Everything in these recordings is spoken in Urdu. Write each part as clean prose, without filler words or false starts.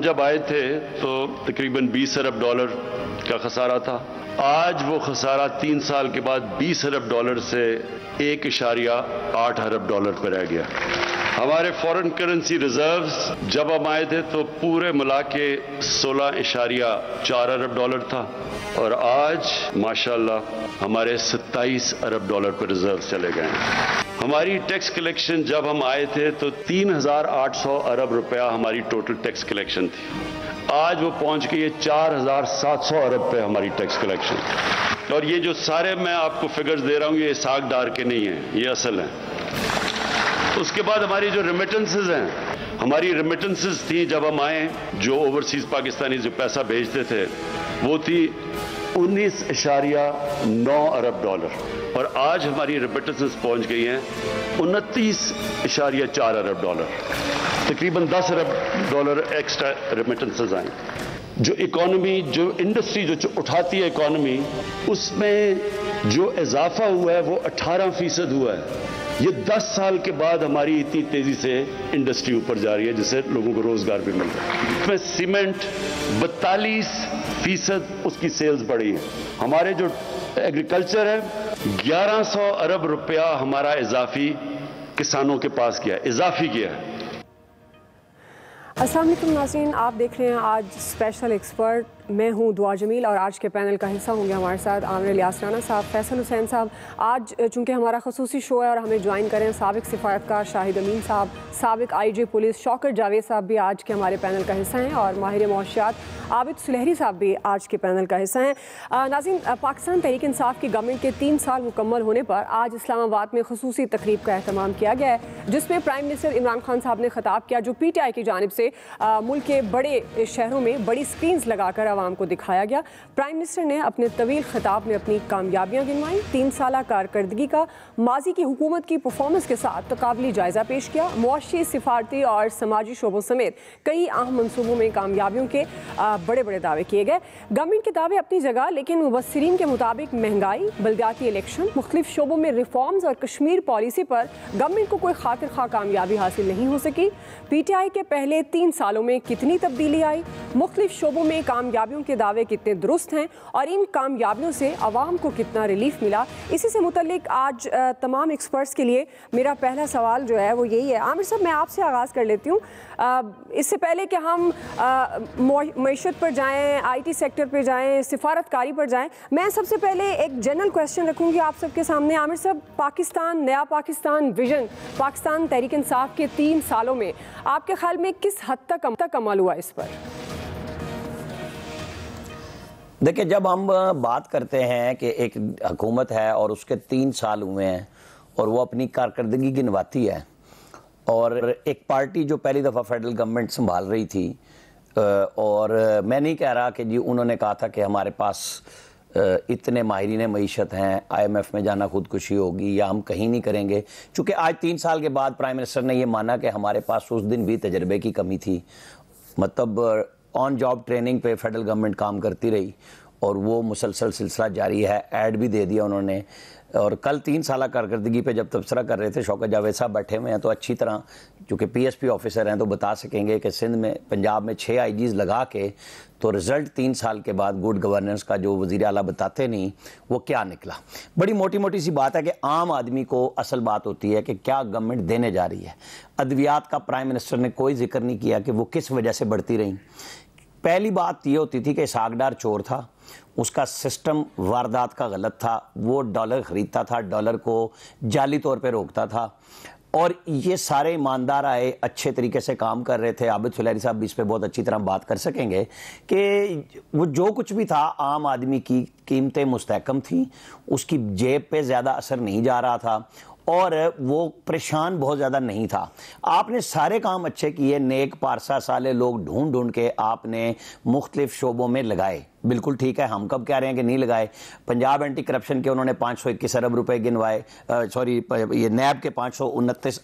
ہم جب آئے تھے تو تقریباً 20 ارب ڈالر کا خسارہ تھا. آج وہ خسارہ 3 سال کے بعد 20 ارب ڈالر سے 1.8 ارب ڈالر پر رہ گیا. ہمارے فورن کرنسی ریزروز جب ہم آئے تھے تو پورے ملا کے 16.4 ارب ڈالر تھا اور آج ماشاءاللہ ہمارے 27 ارب ڈالر پر ریزرو چلے گئے ہیں. ہماری ٹیکس کلیکشن جب ہم آئے تھے تو 3,800 ارب روپیہ ہماری ٹوٹل ٹیکس کلیکشن تھی. آج وہ پہنچ گئی ہے 4,700 ارب پہ ہماری ٹیکس کلیکشن. اور یہ جو سارے میں آپ کو فگرز دے رہا ہوں یہ اسحاق ڈار کے نہیں ہیں, یہ اصل ہیں. اس کے بعد ہماری جو ریمیٹنسز ہیں, ہماری ریمیٹنسز تھیں جب ہم آئے, جو اوورسیز پاکستانی جو پیسہ بھیجتے تھے وہ تھی 19.9 ارب ڈالر اور آج ہماری ریمیٹنسز پہنچ گئی ہیں 29.4 ارب ڈالر. تقریباً 10 ارب ڈالر ایکسٹرا ریمیٹنسز آئیں. جو اکانومی, جو انڈسٹری جو اٹھاتی ہے اکانومی, اس میں جو اضافہ ہوا ہے وہ 18% ہوا ہے. یہ 10 سال کے بعد ہماری اتنی تیزی سے انڈسٹری اوپر جا رہی ہے جس سے لوگوں کو روزگار بھی مل رہا ہے. اس میں سیمنٹ 42% اس کی سیلز بڑھی ہے. ہمارے جو ایگریکلچر ہے 1100 ارب روپیہ ہمارا اضافی کسانوں کے پاس کیا ہے, اضافی کیا ہے. السلام علیکم ناظرین, آپ دیکھ رہے ہیں آج اسپیشل ایکسپرٹ. میں ہوں دعا جمیل اور آج کے پینل کا حصہ ہوں گے ہمارے ساتھ عامر الیاس رانا صاحب, فیصل حسین صاحب. آج چونکہ ہمارا خصوصی شو ہے اور ہمیں جوائن کریں سابق سفارتکار شاہد امین صاحب, سابق IJ پولیس شوکت جاوید صاحب بھی آج کے ہمارے پینل کا حصہ ہیں اور ماہر معاشیات عابد سلیحری صاحب بھی آج کے پینل کا حصہ ہیں. ناظرین, پاکستان تحریک انصاف کی گورنمنٹ کے 3 سال مکمل ہونے پر آج اسلام آباد میں خصوصی تقریب کا اہتمام کیا گیا ہے جس میں پرائم منسٹر عمران خان صاحب نے خطاب کیا جو PTI کی جانب سے ملک کے بڑے شہروں میں بڑی سکرینز لگا کر عوام کو دکھایا گیا. پرائم منسٹر نے اپنے طویل خطاب میں اپنی کامیابیاں گنوائیں, 3 سالہ کارکردگی کا ماضی کی حکومت کی پرفارمنس کے ساتھ تقابلی جائزہ پیش کیا. معاشی, سفارتی اور سماجی شعبوں سمیت کئی اہم منصوبوں میں کامیابیوں کے بڑے بڑے دعوے کیے گئے. گورنمنٹ کے دعوے اپنی جگہ, لیکن مبصرین کے مطابق مہنگائی, بلدیاتی الیکشن, مختلف شعبوں میں ریفارمز اور کشمیر پالیسی پر گورنمنٹ کو کوئی خاطر خواہ کامیابی حاصل نہیں ہو سکی. PTI کے پہلے 3 سالوں میں کتنی تبدیلی آئی, مختلف شعبوں میں کامیابیوں کے دعوے کتنے درست ہیں اور ان کامیابیوں سے عوام کو کتنا ریلیف ملا, اسی سے متعلق آج تمام ایکسپرٹس کے لیے میرا پہلا سوال جو ہے وہ یہی ہے. عامر صاحب, میں آپ سے آغاز کر لیتی ہوں. اس سے پہلے کہ ہم معیشت پر جائیں, IT سیکٹر پہ جائیں, سفارتکاری پر جائیں, میں سب سے پہلے ایک جنرل کویسچن رکھوں گی آپ سب کے سامنے. عامر صاحب, پاکستان, نیا پاکستان ویژن پاکستان تحریک انصاف کے 3 سالوں میں آپ کے خیال میں کس حد تک عمل ہوا اس پر؟ دیکھیں, جب ہم بات کرتے ہیں کہ ایک حکومت ہے اور اس کے 3 سال ہوئے ہیں اور وہ اپنی کارکردگی گنواتی ہے, اور ایک پارٹی جو پہلی دفعہ فیڈرل گورنمنٹ سنبھال رہی تھی, اور میں نہیں کہہ رہا کہ جی انہوں نے کہا تھا کہ ہمارے پاس اتنے ماہرین معیشت ہیں, IMF میں جانا خودکشی ہوگی یا ہم کہیں نہیں کریں گے, چونکہ آج 3 سال کے بعد پرائم منسٹر نے یہ مانا کہ ہمارے پاس اس دن بھی تجربے کی کمی تھی. مطلب آن جاب ٹریننگ پہ فیڈرل گورنمنٹ کام کرتی رہی اور وہ مسلسل سلسلہ جاری ہے. ایڈ بھی دے دیا انہوں نے. اور کل 3 سالہ کارکردگی پہ جب تبصرہ کر رہے تھے شوکت جاوید صاحب بیٹھے ہوئے ہیں, تو اچھی طرح چونکہ PSP آفیسر ہیں تو بتا سکیں گے کہ سندھ میں, پنجاب میں 6 IGs لگا کے تو رزلٹ 3 سال کے بعد گڈ گورننس کا جو وزیر اعلیٰ بتاتے نہیں وہ کیا نکلا. بڑی موٹی موٹی سی بات ہے کہ عام آدمی کو اصل بات ہوتی ہے کہ کیا گورنمنٹ دینے جا رہی ہے. ادویات کا پرائم منسٹر نے کوئی ذکر نہیں کیا کہ وہ کس وجہ سے بڑھتی رہیں. پہلی بات یہ ہوتی تھی کہ اسحاق ڈار چور تھا, اس کا سسٹم واردات کا غلط تھا, وہ ڈالر خریدتا تھا, ڈالر کو جعلی طور پہ روکتا تھا, اور یہ سارے ایماندار آئے, اچھے طریقے سے کام کر رہے تھے. عابد سلیحری صاحب بھی اس پہ بہت اچھی طرح بات کر سکیں گے کہ وہ جو کچھ بھی تھا عام آدمی کی قیمتیں مستحکم تھیں, اس کی جیب پہ زیادہ اثر نہیں جا رہا تھا اور وہ پریشان بہت زیادہ نہیں تھا. آپ نے سارے کام اچھے کیے, نیک پارسا سالے لوگ ڈھونڈ کے آپ نے مختلف شعبوں میں لگائے. بالکل ٹھیک ہے, ہم کب کہہ رہے ہیں کہ نہیں لگائے. پنجاب اینٹی کرپشن کے انہوں نے 521 ارب روپے گنوائے, یہ نیب کے 519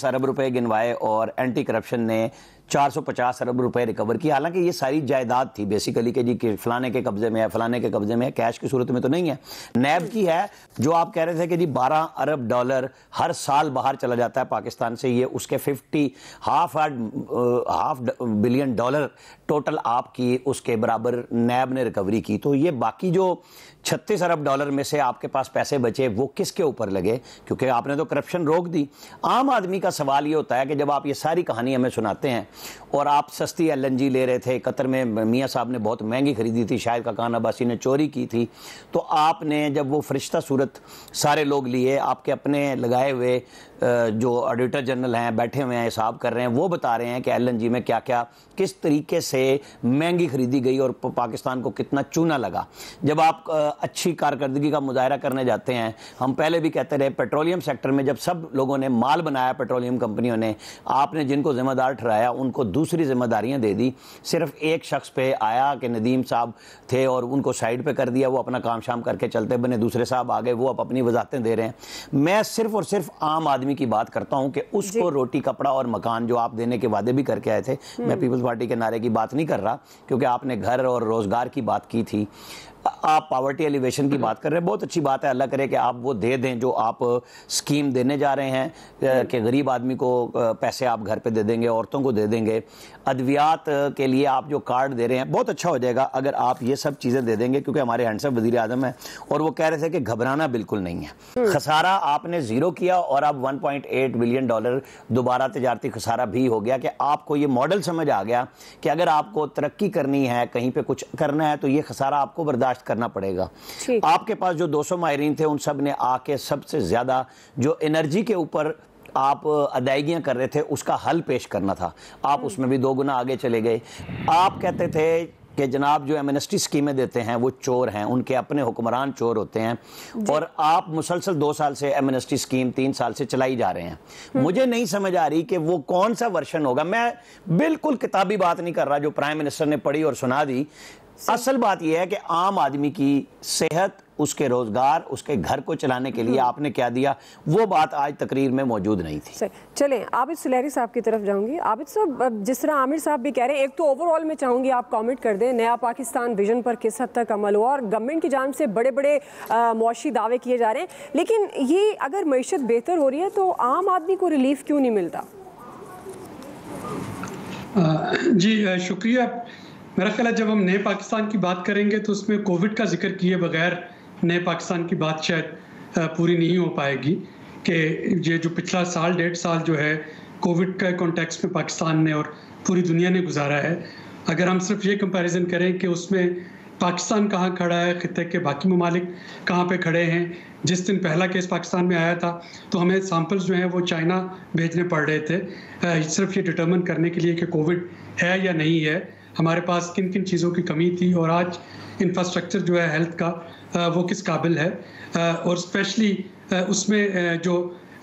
ارب روپے گنوائے, اور اینٹی کرپشن نے 450 ارب روپے ریکور کی. حالانکہ یہ ساری جائیداد تھی بیسیکلی کہ جی فلانے کے قبضے میں ہے, فلانے کے قبضے میں ہے, کیش کی صورت میں تو نہیں ہے. نیب کی ہے جو آپ کہہ رہے تھے کہ جی 12 ارب ڈالر ہر سال باہر چلا جاتا ہے پاکستان سے, یہ اس کے ہاف بلین ڈالر ٹوٹل آپ کی اس کے برابر نیب نے ریکوری کی. تو یہ باقی جو 36 ارب ڈالر میں سے آپ کے پاس پیسے بچے وہ کس کے اوپر لگے, کیونکہ آپ نے تو کرپشن روک دی. عام آدمی کا سوال یہ ہوتا ہے کہ جب آپ یہ ساری کہانی ہمیں سناتے ہیں اور آپ سستی LNG لے رہے تھے, قطر میں میاں صاحب نے بہت مہنگی خریدی تھی, شاید کاکان عباسی نے چوری کی تھی, تو آپ نے جب وہ فرشتہ صورت سارے لوگ لیے, آپ کے اپنے لگائے ہوئے جو آڈیٹر جنرل ہیں بیٹھے ہوئے ہیں حساب کر رہے ہیں, وہ بتا رہے ہیں کہ LNG میں کیا کیا کس طریقے سے مہنگی خریدی گئی اور پاکستان کو کتنا چونا لگا. جب آپ اچھی کارکردگی کا مظاہرہ کرنے جاتے ہیں, ہم پہلے بھی کہتے رہے پیٹرولیم سیکٹر میں جب سب لوگوں نے مال بنایا پیٹرولیم کمپنیوں نے, آپ نے جن کو ذمہ دار ٹھہرایا ان کو دوسری ذمہ داریاں دے دی. صرف ایک شخص پہ آیا کہ ندیم صاحب تھے اور ان کو سائیڈ پہ کر دیا, وہ اپنا کام شام کر کے چلتے بنے, دوسرے صاحب آگے وہ اب اپنی وضاحتیں دے رہے ہیں. میں صرف اور صرف عام آدمی کی بات کرتا ہوں کہ اس کو روٹی کپڑا اور مکان جو آپ دینے کے وعدے بھی کر کے آئے تھے, میں پیپلز پارٹی کے نعرے کی بات نہیں کر رہا کیونکہ آپ نے گھر اور روزگار کی بات کی تھی, آپ پاورٹی ایلیویشن کی بات کر رہے ہیں, بہت اچھی بات ہے, اللہ کرے کہ آپ وہ دے دیں جو آپ سکیم دینے جا رہے ہیں کہ غریب آدمی کو پیسے آپ گھر پہ دے دیں گے, عورتوں کو دے دیں گے, ادویات کے لیے آپ جو کارڈ دے رہے ہیں بہت اچھا ہو جائے گا اگر آپ یہ سب چیزیں دے دیں گے, کیونکہ ہمارے ہینڈسم وزیر اعظم ہیں اور وہ کہہ رہے تھے کہ گھبرانا بالکل نہیں ہے. خسارہ آپ نے زیرو کیا اور اب 1.8 بلین ڈالر دوبارہ تجارتی خسارہ بھی ہو گیا کہ آپ کو یہ ماڈل سمجھ آ گیا کہ اگر آپ کو ترقی کرنی ہے, کہیں پہ کچھ کرنا ہے تو یہ خسارہ آپ کو برداشت کرنا پڑے گا. آپ کے پاس جو 200 ماہرین تھے ان سب نے آ کے سب سے زیادہ جو انرجی کے اوپر آپ ادائیگیاں کر رہے تھے اس کا حل پیش کرنا تھا, آپ اس میں بھی 2 گنا آگے چلے گئے. آپ کہتے تھے کہ جناب جو ایمنسٹی سکیمیں دیتے ہیں وہ چور ہیں, ان کے اپنے حکمران چور ہوتے ہیں, اور آپ مسلسل 2 سال سے ایمنسٹی سکیم 3 سال سے چلائی جا رہے ہیں. مجھے نہیں سمجھ آ رہی کہ وہ کون سا ورشن ہوگا. میں بالکل کتابی بات نہیں کر رہا جو پرائم منسٹر نے پڑھی اور سنا دی. اصل بات یہ ہے کہ عام آدمی کی صحت, اس کے روزگار, اس کے گھر کو چلانے کے لیے آپ نے کیا دیا, وہ بات آج تقریر میں موجود نہیں تھی. چلیں عابد سلیری صاحب کی طرف جاؤں گی. عابد صاحب, جس طرح عامر صاحب بھی کہہ رہے ہیں, ایک تو اوور آل میں چاہوں گی آپ کامنٹ کر دیں, نیا پاکستان ویژن پر کس حد تک عمل ہوا, اور گورنمنٹ کی جانب سے بڑے بڑے معاشی دعوے کیے جا رہے ہیں, لیکن یہ اگر معیشت بہتر ہو رہی ہے تو عام آدمی کو ریلیف کیوں نہیں ملتا؟ جی شکریہ. میرا خیال ہے جب ہم نئے پاکستان کی بات کریں گے تو اس میں کووڈ کا ذکر کیے بغیر نئے پاکستان کی بات شاید پوری نہیں ہو پائے گی, کہ یہ جو پچھلا سال 1.5 سال جو ہے کووڈ کا کانٹیکس میں پاکستان نے اور پوری دنیا نے گزارا ہے, اگر ہم صرف یہ کمپیریزن کریں کہ اس میں پاکستان کہاں کھڑا ہے, خطے کے باقی ممالک کہاں پہ کھڑے ہیں. جس دن پہلا کیس پاکستان میں آیا تھا تو ہمیں سیمپلز جو ہیں وہ چائنا بھیجنے پڑ رہے تھے, صرف یہ ڈٹرمن کرنے کے لیے کہ کووڈ ہے یا نہیں ہے, ہمارے پاس کن کن چیزوں کی کمی تھی, اور آج انفراسٹرکچر جو ہے ہیلتھ کا وہ کس قابل ہے. اور اسپیشلی اس میں جو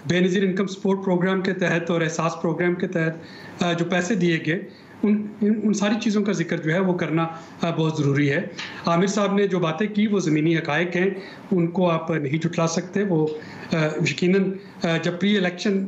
بے نظیر انکم سپورٹ پروگرام کے تحت اور احساس پروگرام کے تحت جو پیسے دیے گئے, ان ساری چیزوں کا ذکر جو ہے وہ کرنا بہت ضروری ہے. عامر صاحب نے جو باتیں کی وہ زمینی حقائق ہیں, ان کو آپ نہیں جھٹلا سکتے. وہ یقیناً جب پری الیکشن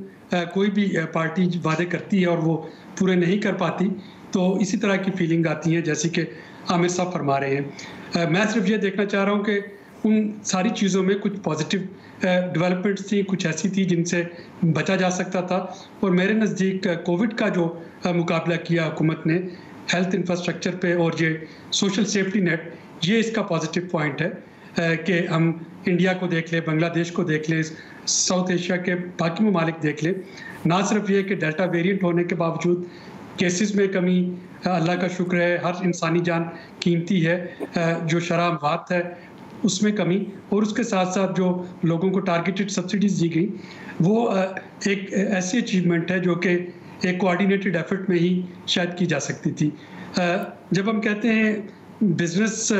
کوئی بھی پارٹی وعدے کرتی ہے اور وہ پورے نہیں کر پاتی تو اسی طرح کی فیلنگ آتی ہیں جیسے کہ عامر صاحب فرما رہے ہیں. میں صرف یہ دیکھنا چاہ رہا ہوں کہ ان ساری چیزوں میں کچھ پازیٹیو ڈیولپمنٹس تھیں, کچھ ایسی تھی جن سے بچا جا سکتا تھا, اور میرے نزدیک کووڈ کا جو مقابلہ کیا حکومت نے ہیلتھ انفراسٹرکچر پہ اور یہ سوشل سیفٹی نیٹ, یہ اس کا پازیٹیو پوائنٹ ہے کہ ہم انڈیا کو دیکھ لیں, بنگلہ دیش کو دیکھ لیں, ساؤتھ ایشیا کے باقی ممالک دیکھ لیں. نہ صرف یہ کہ ڈیلٹا ویریئنٹ ہونے کے باوجود کیسز میں کمی, اللہ کا شکر ہے, ہر انسانی جان قیمتی ہے, جو شرح اموات ہے اس میں کمی, اور اس کے ساتھ ساتھ جو لوگوں کو ٹارگیٹڈ سبسڈیز دی گئی وہ ایک ایسی اچیومنٹ ہے جو کہ ایک کوآرڈینیٹڈ ایفرٹ میں ہی شاید کی جا سکتی تھی. جب ہم کہتے ہیں بزنس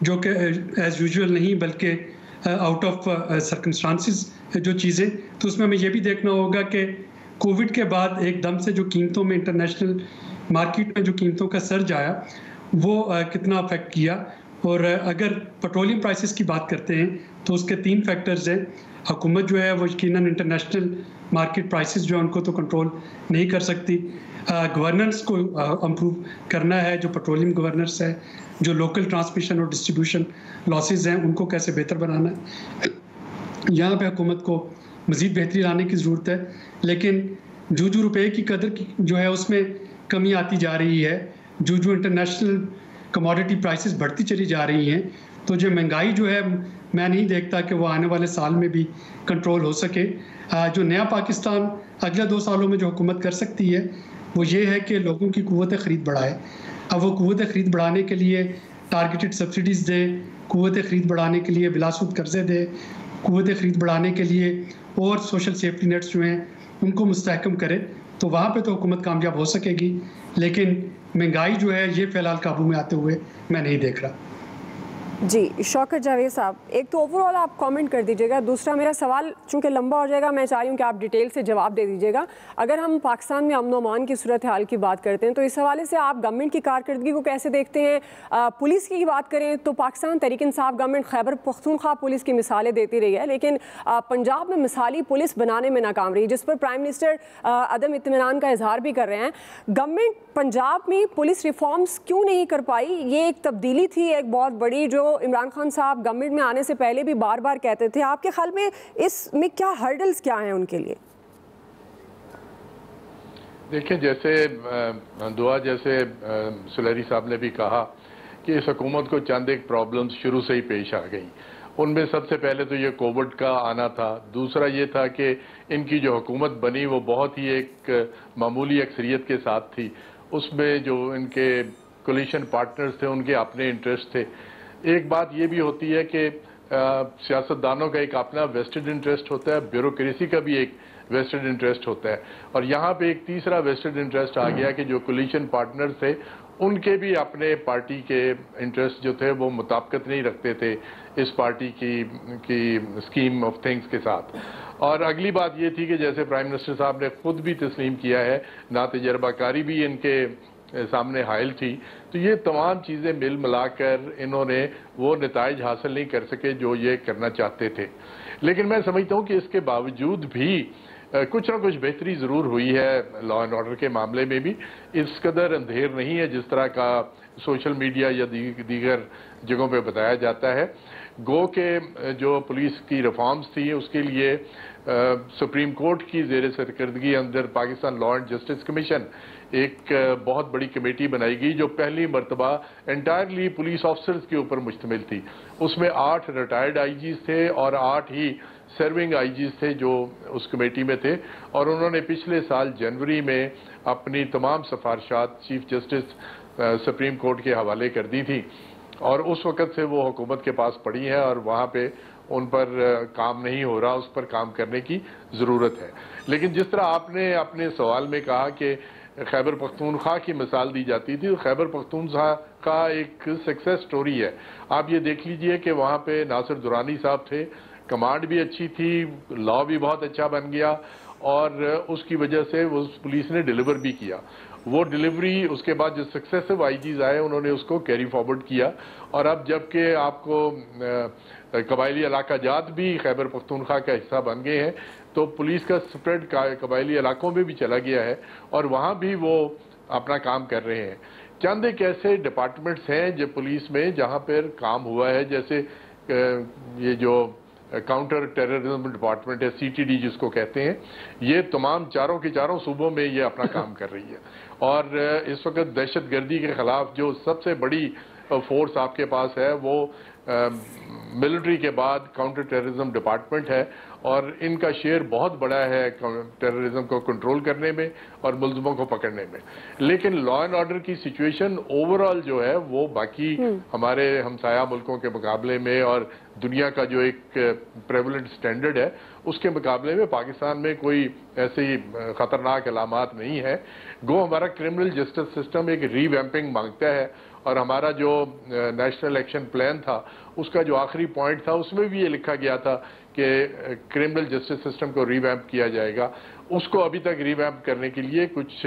جو کہ ایز یوزول نہیں بلکہ آؤٹ آف سرکمسٹانسز جو چیزیں, تو اس میں ہمیں یہ بھی دیکھنا ہوگا کہ کووڈ کے بعد ایک دم سے جو قیمتوں میں انٹرنیشنل مارکیٹ میں جو قیمتوں کا سرج آیا وہ کتنا افیکٹ کیا. اور اگر پیٹرولیم پرائسز کی بات کرتے ہیں تو اس کے 3 فیکٹرز ہیں. حکومت جو ہے وہ یقیناً انٹرنیشنل مارکیٹ پرائسز جو ہیں ان کو تو کنٹرول نہیں کر سکتی. گورننس کو امپروو کرنا ہے، جو پیٹرولیم گورننس ہے، جو لوکل ٹرانسمیشن اور ڈسٹریبیوشن لاسز ہیں ان کو کیسے بہتر بنانا ہے، یہاں پہ حکومت کو مزید بہتری لانے کی ضرورت ہے. لیکن جو روپے کی قدر جو ہے اس میں کمی آتی جا رہی ہے، جو انٹرنیشنل کموڈٹی پرائسز بڑھتی چلی جا رہی ہیں، تو جو مہنگائی جو ہے میں نہیں دیکھتا کہ وہ آنے والے سال میں بھی کنٹرول ہو سکے. جو نیا پاکستان اگلے 2 سالوں میں جو حکومت کر سکتی ہے وہ یہ ہے کہ لوگوں کی قوت خرید بڑھائے. اب وہ قوت خرید بڑھانے کے لیے ٹارگیٹڈ سبسڈیز دے، قوت خرید بڑھانے کے لیے بلا سود قرضے دے، قوت خرید بڑھانے کے لیے اور سوشل سیفٹی نیٹس جو ہیں ان کو مستحکم کرے، تو وہاں پہ تو حکومت کامیاب ہو سکے گی. لیکن مہنگائی جو ہے یہ فی الحال قابو میں آتے ہوئے میں نہیں دیکھ رہا. جی شوکت جاوید صاحب، ایک تو اوور آل آپ کامنٹ کر دیجیے گا، دوسرا میرا سوال چونکہ لمبا ہو جائے گا میں چاہ رہی ہوں کہ آپ ڈیٹیل سے جواب دے دیجیے گا. اگر ہم پاکستان میں امن و امان کی صورتحال کی بات کرتے ہیں تو اس حوالے سے آپ گورنمنٹ کی کارکردگی کو کیسے دیکھتے ہیں؟ پولیس کی بات کریں تو پاکستان تحریک انصاف گورنمنٹ خیبر پختونخوا پولیس کی مثالیں دیتی رہی ہے، لیکن پنجاب میں مثالی پولیس بنانے میں ناکام رہی، جس پر پرائم منسٹر عدم اطمینان کا اظہار بھی کر رہے ہیں. گورنمنٹ پنجاب میں پولیس ریفارمز کیوں نہیں کر پائی؟ یہ ایک تبدیلی تھی ایک بہت بڑی جو عمران خان صاحب گورنمنٹ میں آنے سے پہلے بھی بار بار کہتے تھے. آپ کے خیال میں اس میں کیا ہرڈلز کیا ہیں ان کے لیے؟ دیکھیں جیسے دعا جیسے سلیری صاحب نے بھی کہا کہ اس حکومت کو چند ایک پرابلمز شروع سے ہی پیش آ گئیں. ان میں سب سے پہلے تو یہ کووڈ کا آنا تھا، دوسرا یہ تھا کہ ان کی جو حکومت بنی وہ بہت ہی ایک معمولی اکثریت کے ساتھ تھی. اس میں جو ان کے کولیشن پارٹنرز تھے ان کے اپنے انٹرسٹ تھے. ایک بات یہ بھی ہوتی ہے کہ سیاستدانوں کا ایک اپنا ویسٹڈ انٹرسٹ ہوتا ہے، بیوروکریسی کا بھی ایک ویسٹڈ انٹرسٹ ہوتا ہے، اور یہاں پہ ایک تیسرا ویسٹڈ انٹرسٹ آ گیا کہ جو کولیشن پارٹنرز تھے ان کے بھی اپنے پارٹی کے انٹرسٹ جو تھے وہ مطابقت نہیں رکھتے تھے اس پارٹی کی اسکیم آف تھنگس کے ساتھ. اور اگلی بات یہ تھی کہ جیسے پرائم منسٹر صاحب نے خود بھی تسلیم کیا ہے، ناتجربہ کاری بھی ان کے سامنے حائل تھی. تو یہ تمام چیزیں مل ملا کر انہوں نے وہ نتائج حاصل نہیں کر سکے جو یہ کرنا چاہتے تھے. لیکن میں سمجھتا ہوں کہ اس کے باوجود بھی کچھ نہ کچھ بہتری ضرور ہوئی ہے لا اینڈ آرڈر کے معاملے میں بھی. اس قدر اندھیر نہیں ہے جس طرح کا سوشل میڈیا یا دیگر جگہوں پہ بتایا جاتا ہے. گو کہ جو پولیس کی ریفارمز تھی اس کے لیے سپریم کورٹ کی زیر سرکردگی اندر Pakistan law and justice commission ایک بہت بڑی کمیٹی بنائی گئی جو پہلی مرتبہ انٹائرلی پولیس آفیسرز کے اوپر مشتمل تھی. اس میں 8 ریٹائرڈ آئی جیز تھے اور 8 ہی سرونگ آئی جیز تھے جو اس کمیٹی میں تھے، اور انہوں نے پچھلے سال جنوری میں اپنی تمام سفارشات چیف جسٹس سپریم کورٹ کے حوالے کر دی تھی، اور اس وقت سے وہ حکومت کے پاس پڑی ہیں اور وہاں پہ ان پر کام نہیں ہو رہا، اس پر کام کرنے کی ضرورت ہے. لیکن جس طرح آپ نے اپنے سوال میں کہا کہ خیبر پختونخوا کی مثال دی جاتی تھی، خیبر پختونخوا کا ایک سکسیس سٹوری ہے. آپ یہ دیکھ لیجئے کہ وہاں پہ ناصر درانی صاحب تھے، کمانڈ بھی اچھی تھی، لا بھی بہت اچھا بن گیا، اور اس کی وجہ سے اس پولیس نے ڈیلیور بھی کیا. وہ ڈیلیوری اس کے بعد جو سکسیسو آئی جیز آئے انہوں نے اس کو کیری فارورڈ کیا، اور اب جب کہ آپ کو قبائلی علاقہ جات بھی خیبر پختونخوا کا حصہ بن گئے ہیں تو پولیس کا سپریڈ قبائلی علاقوں میں بھی چلا گیا ہے اور وہاں بھی وہ اپنا کام کر رہے ہیں. چند ایک ایسے ڈپارٹمنٹس ہیں جو پولیس میں جہاں پر کام ہوا ہے، جیسے یہ جو کاؤنٹر ٹیررزم ڈپارٹمنٹ ہے، CTD جس کو کہتے ہیں، یہ تمام چاروں کے چاروں صوبوں میں یہ اپنا کام کر رہی ہے. اور اس وقت دہشت گردی کے خلاف جو سب سے بڑی فورس آپ کے پاس ہے وہ ملٹری کے بعد کاؤنٹر ٹیررزم ڈپارٹمنٹ ہے، اور ان کا شیئر بہت بڑا ہے ٹیررزم کو کنٹرول کرنے میں اور ملزموں کو پکڑنے میں. لیکن لا اینڈ آرڈر کی سچویشن اوورال جو ہے وہ باقی ہمارے ہمسایہ ملکوں کے مقابلے میں اور دنیا کا جو ایک پریولنٹ سٹینڈرڈ ہے اس کے مقابلے میں پاکستان میں کوئی ایسی خطرناک علامات نہیں ہے. گو ہمارا کرمنل جسٹس سسٹم ایک ری ویمپنگ مانگتا ہے، اور ہمارا جو نیشنل ایکشن پلان تھا اس کا جو آخری پوائنٹ تھا اس میں بھی یہ لکھا گیا تھا کہ کرمنل جسٹس سسٹم کو ری ویمپ کیا جائے گا. اس کو ابھی تک ری ویمپ کرنے کے لیے کچھ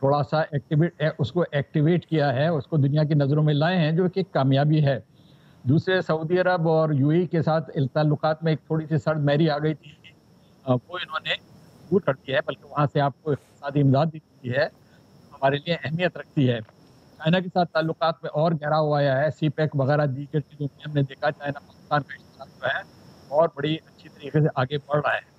تھوڑا سا اس کو ایکٹیویٹ کیا ہے، اس کو دنیا کی نظروں میں لائے ہیں، جو کہ ایک کامیابی ہے۔ دوسرے سعودی عرب اور یو اے کے ساتھ تعلقات میں ایک تھوڑی سی سرد مہری آ گئی تھی، وہ انہوں نے دور کر دیا ہے، بلکہ وہاں سے آپ کو اقتصادی امداد بھی ملتی ہے، ہمارے لیے اہمیت رکھتی ہے۔ چائنا کے ساتھ تعلقات میں اور گہرا ہوا آیا ہے، سی پیک وغیرہ دیگر چیزوں میں ہم نے دیکھا چائنا پاکستان کا اشتراک جو ہے اور بڑی اچھی طریقے سے آگے بڑھ رہا ہے۔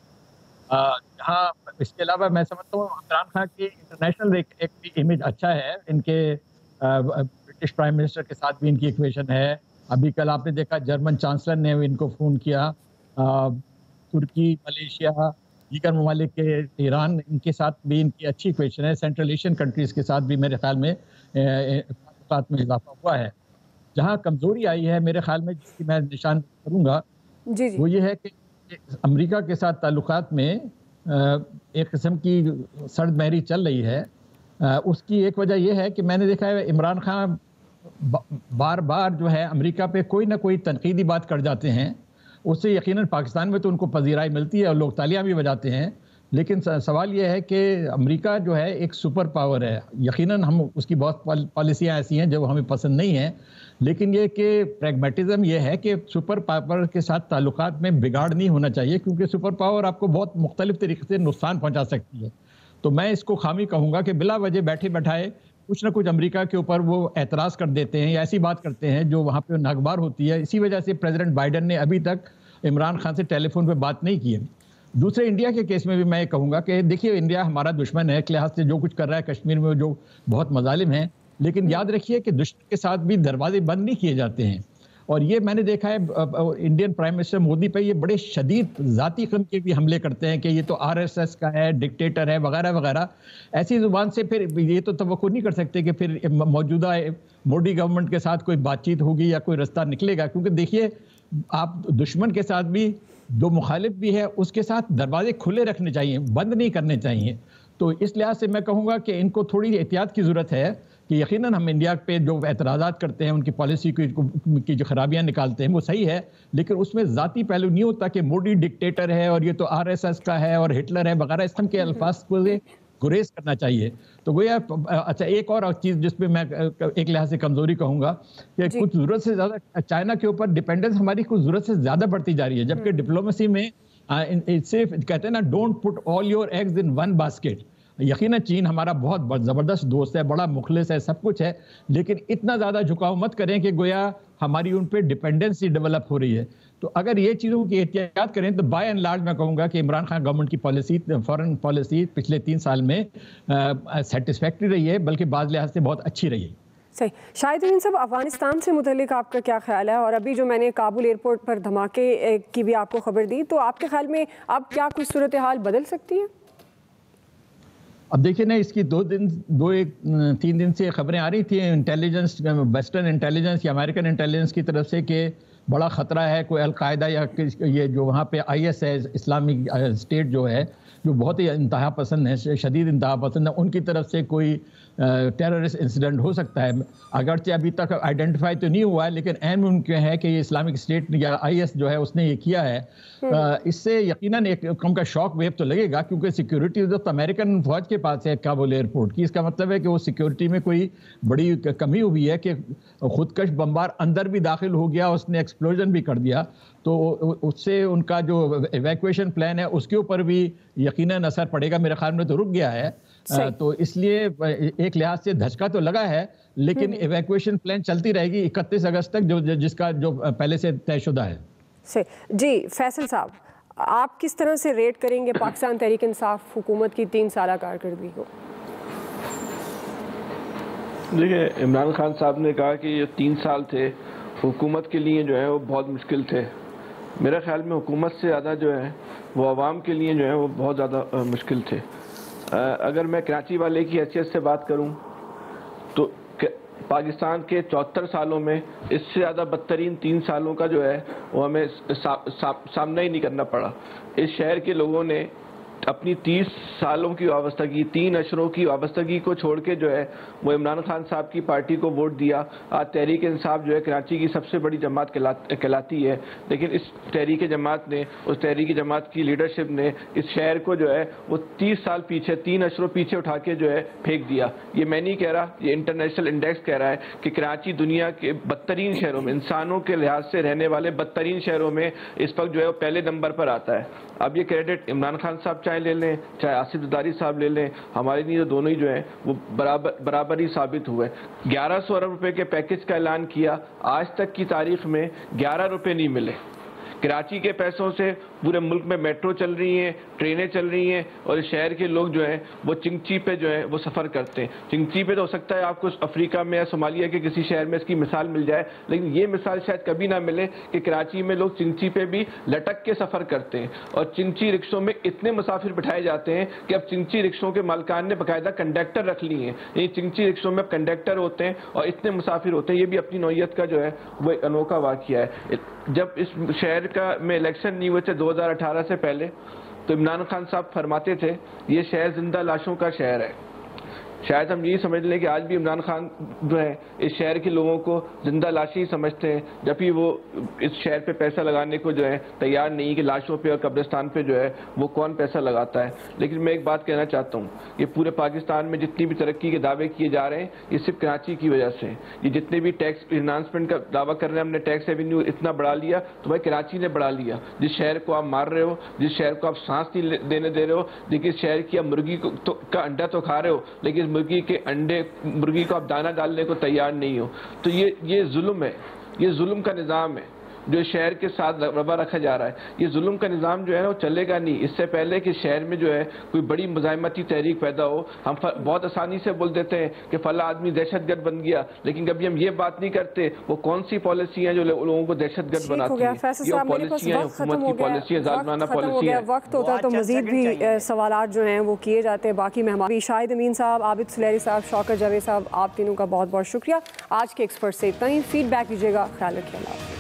جہاں اس کے علاوہ میں سمجھتا ہوں عمران خان کی انٹرنیشنل ایک بھی امیج اچھا ہے، ان کے برٹش پرائم منسٹر کے ساتھ بھی ان کی ایکویشن ہے۔ ابھی کل آپ نے دیکھا جرمن چانسلر نے ان کو فون کیا، ترکی، ملیشیا، دیگر ممالک کے ایران، ان کے ساتھ بھی ان کی اچھی ایکویشن ہے۔ سینٹرل ایشین کنٹریز کے ساتھ بھی میرے خیال میں تعلقات میں اضافہ ہوا ہے۔ جہاں کمزوری آئی ہے میرے خیال میں، جس کی میں نشان کروں گا، وہ یہ ہے کہ امریکہ کے ساتھ تعلقات میں ایک قسم کی سرد مہری چل رہی ہے۔ اس کی ایک وجہ یہ ہے کہ میں نے دیکھا ہے عمران خان بار بار جو ہے امریکہ پہ کوئی نہ کوئی تنقیدی بات کر جاتے ہیں، اس سے یقیناً پاکستان میں تو ان کو پذیرائی ملتی ہے اور لوگ تالیاں بھی بجاتے ہیں، لیکن سوال یہ ہے کہ امریکہ جو ہے ایک سپر پاور ہے، یقیناً ہم اس کی بہت پالیسیاں ایسی ہیں جو ہمیں پسند نہیں ہیں، لیکن یہ کہ پریگمیٹزم یہ ہے کہ سپر پاور کے ساتھ تعلقات میں بگاڑ نہیں ہونا چاہیے، کیونکہ سپر پاور آپ کو بہت مختلف طریقے سے نقصان پہنچا سکتی ہے۔ تو میں اس کو خامی کہوں گا کہ بلا وجہ بیٹھے بیٹھائے کچھ نہ کچھ امریکہ کے اوپر وہ اعتراض کر دیتے ہیں یا ایسی بات کرتے ہیں جو وہاں پہ ناگوار ہوتی ہے۔ اسی وجہ سے پریزیڈنٹ بائیڈن نے ابھی تک عمران خان سے ٹیلی فون پہ بات نہیں کی ہے۔ دوسرے انڈیا کے کیس میں بھی میں یہ کہوں گا کہ دیکھیے انڈیا ہمارا دشمن ہے، ایک لحاظ سے جو کچھ کر رہا ہے کشمیر میں جو بہت مظالم ہیں، لیکن یاد رکھیے کہ دشمن کے ساتھ بھی دروازے بند نہیں کیے جاتے ہیں، اور یہ میں نے دیکھا ہے انڈین پرائم منسٹر مودی پہ یہ بڑے شدید ذاتی قسم کے بھی حملے کرتے ہیں کہ یہ تو آر ایس ایس کا ہے، ڈکٹیٹر ہے وغیرہ وغیرہ۔ ایسی زبان سے پھر یہ تو توقع نہیں کر سکتے کہ پھر موجودہ مودی گورنمنٹ کے ساتھ کوئی بات چیت ہوگی یا کوئی رستہ نکلے گا، کیونکہ دیکھیے آپ دشمن کے ساتھ بھی، جو مخالف بھی ہے اس کے ساتھ دروازے کھلے رکھنے چاہیے، بند نہیں کرنے چاہیے۔ تو اس لحاظ سے میں کہوں گا کہ ان کو تھوڑی احتیاط کی ضرورت ہے کہ یقیناً ہم انڈیا پہ جو اعتراضات کرتے ہیں، ان کی پالیسی کی جو خرابیاں نکالتے ہیں وہ صحیح ہے، لیکن اس میں ذاتی پہلو نہیں ہوتا کہ مودی ڈکٹیٹر ہے اور یہ تو آر ایس ایس کا ہے اور ہٹلر ہے وغیرہ، اس طرح کے الفاظ کو گریز کرنا چاہیے۔ تو وہ اچھا ایک اور چیز جس پہ میں ایک لحاظ سے کمزوری کہوں گا کہ کچھ ضرورت سے زیادہ چائنا کے اوپر ڈیپینڈنس ہماری کچھ ضرورت سے زیادہ بڑھتی جا رہی ہے، جبکہ ڈپلومیسی میں صرف کہتے ہیں نا don't put all your eggs in one basket. یقیناً چین ہمارا بہت زبردست دوست ہے، بڑا مخلص ہے، سب کچھ ہے، لیکن اتنا زیادہ جھکاؤ مت کریں کہ گویا ہماری ان پہ ڈیپینڈنسی ڈیولپ ہو رہی ہے۔ تو اگر یہ چیزوں کی احتیاط کریں تو بائی اینڈ لارج میں کہوں گا کہ عمران خان گورنمنٹ کی پالیسی، فارن پالیسی پچھلے 3 سال میں سیٹسفیکٹری رہی ہے، بلکہ بعض لحاظ سے بہت اچھی رہی ہے۔ صحیح۔ شاہد امین صاحب، افغانستان سے متعلق آپ کا کیا خیال ہے؟ اور ابھی جو میں نے کابل ایئرپورٹ پر دھماکے کی بھی آپ کو خبر دی، تو آپ کے خیال میں اب کیا کچھ صورتحال بدل سکتی ہے؟ اب دیکھیں نا، اس کی 3 دن سے خبریں آ رہی تھیں انٹیلیجنس، ویسٹرن انٹیلیجنس یا امریکن انٹیلیجنس کی طرف سے کہ بڑا خطرہ ہے، کوئی القاعدہ یا یہ جو وہاں پہ آئی ایس ہے، اسلامک اسٹیٹ جو ہے، جو بہت ہی انتہا پسند ہے، شدید انتہا پسند ہے، ان کی طرف سے کوئی ٹیررسٹ انسیڈنٹ ہو سکتا ہے۔ اگرچہ ابھی تک آئیڈینٹیفائی تو نہیں ہوا ہے، لیکن عین ممکن ہے کہ یہ اسلامک اسٹیٹ یا آئی ایس جو ہے اس نے یہ کیا ہے۔ اس سے یقیناً ایک قسم کا شاک ویو تو لگے گا، کیونکہ سیکیورٹی جو امریکن فوج کے پاس ہے کابل ایئرپورٹ کی، اس کا مطلب ہے کہ وہ سیکیورٹی میں کوئی بڑی کمی ہوئی ہے کہ خودکش بمبار اندر بھی داخل ہو گیا، اس نے ایکسپلوژن بھی کر دیا، تو اس سے ان کا جو ایویکویشن پلان ہے اس کے اوپر بھی یقیناً اثر پڑے گا۔ میرے خیال میں تو رک گیا ہے، تو اس لیے ایک لحاظ سے دھچکا تو لگا ہے، لیکن ایویکویشن پلان چلتی رہے گی 31 اگست تک، جس کا جو پہلے سے طے شدہ ہے۔ جی فیصل صاحب، آپ کس طرح سے ریٹ کریں گے پاکستان تحریک انصاف حکومت کی 3 سالہ کارکردگی کو؟ دیکھیں، عمران خان صاحب نے کہا کہ یہ 3 سال تھے حکومت کے لیے جو ہے وہ بہت مشکل تھے۔ میرے خیال میں حکومت سے زیادہ جو ہے وہ عوام کے لیے جو ہے وہ بہت زیادہ مشکل تھے۔ اگر میں کراچی والے کی حیثیت سے بات کروں تو پاکستان کے 74 سالوں میں اس سے زیادہ بدترین 3 سالوں کا جو ہے وہ ہمیں سامنا ہی نہیں کرنا پڑا۔ اس شہر کے لوگوں نے اپنی 30 سالوں کی وابستگی، 3 اشروں کی وابستگی کو چھوڑ کے جو ہے وہ عمران خان صاحب کی پارٹی کو ووٹ دیا. آج تحریک انصاف جو ہے کراچی کی سب سے بڑی جماعت کہلاتی ہے، لیکن اس تحریک جماعت نے، اس تحریک جماعت کی لیڈرشپ نے اس شہر کو جو ہے وہ 30 سال پیچھے، 3 اشروں پیچھے اٹھا کے جو ہے پھینک دیا. یہ میں نہیں کہہ رہا، یہ انٹرنیشنل انڈیکس کہہ رہا ہے کہ کراچی دنیا کے بدترین شہروں میں، انسانوں کے لحاظ سے رہنے والے بدترین شہروں میں اس وقت جو ہے وہ پہلے نمبر پر آتا ہے. اب یہ کریڈٹ عمران خان صاحب چاہے لے لیں، چاہے آصف زرداری صاحب لے لیں، ہمارے لیے دونوں ہی جو ہیں وہ برابر ہی ثابت ہوئے. 1100 ارب روپے کے پیکج کا اعلان کیا، آج تک کی تاریخ میں 11 روپے نہیں ملے. کراچی کے پیسوں سے پورے ملک میں میٹرو چل رہی ہیں، ٹرینیں چل رہی ہیں، اور شہر کے لوگ جو ہیں وہ چنگچی پہ جو ہے وہ سفر کرتے ہیں. چنگچی پہ تو ہو سکتا ہے آپ کو افریقہ میں یا صومالیہ کے کسی شہر میں اس کی مثال مل جائے، لیکن یہ مثال شاید کبھی نہ ملے کہ کراچی میں لوگ چنگچی پہ بھی لٹک کے سفر کرتے ہیں. اور چنگچی رکشوں میں اتنے مسافر بٹھائے جاتے ہیں کہ اب چنگچی رکشوں کے مالکان نے باقاعدہ کنڈکٹر رکھ لی ہیں. یہ چنگچی رکشوں میں اب کنڈکٹر ہوتے ہیں اور اتنے مسافر ہوتے ہیں. یہ بھی اپنی نوعیت کا جو ہے وہ ایک انوکھا واقعہ ہے. جب اس شہر کا میں الیکشن نہیں ہوئے تھے 2018 سے پہلے، تو عمران خان صاحب فرماتے تھے یہ شہر زندہ لاشوں کا شہر ہے. شاید ہم یہی سمجھ لیں کہ آج بھی عمران خان جو ہے اس شہر کے لوگوں کو زندہ لاشیں ہی سمجھتے ہیں، جبکہ وہ اس شہر پہ پیسہ لگانے کو جو ہے تیار نہیں کہ لاشوں پہ اور قبرستان پہ جو ہے وہ کون پیسہ لگاتا ہے. لیکن میں ایک بات کہنا چاہتا ہوں، یہ پورے پاکستان میں جتنی بھی ترقی کے دعوے کیے جا رہے ہیں یہ صرف کراچی کی وجہ سے. یہ جتنے بھی ٹیکس انہانسمنٹ کا دعویٰ کر رہے ہیں، ہم نے ٹیکس ریونیو اتنا بڑھا لیا، تو بھائی کراچی نے بڑھا لیا. جس شہر کو آپ مار رہے ہو، جس شہر کو آپ سانس نہیں دینے دے رہے ہو، لیکن اس شہر کی آپ مرغی کا انڈا تو کھا رہے ہو، لیکن اس مرغی کے مرغی کو آپ دانہ ڈالنے کو تیار نہیں ہو. تو یہ ظلم ہے، یہ ظلم کا نظام ہے جو شہر کے ساتھ روا رکھا جا رہا ہے. یہ ظلم کا نظام جو ہے وہ چلے گا نہیں. اس سے پہلے کہ شہر میں جو ہے کوئی بڑی مزاحمتی تحریک پیدا ہو، ہم بہت آسانی سے بول دیتے ہیں کہ فلاں آدمی دہشت گرد بن گیا، لیکن کبھی ہم یہ بات نہیں کرتے وہ کون سی پالیسی ہیں جو لوگوں کو دہشت گرد بناتی ہیں. یہ پالیسیاں حکومت کی پالیسیاں، ظالمانہ پالیسیاں. وقت ہوتا تو مزید بھی سوالات جو ہیں وہ کیے جاتے ہیں. باقی مہمان شاہد امین صاحب، عابد سلیری صاحب، شوکت جاوید صاحب، آپ تینوں کا بہت بہت شکریہ. آج کے ایکسپرٹ سے اتنا ہی. فیڈ بیک دیجیے گا. خیال رکھیے. اللہ.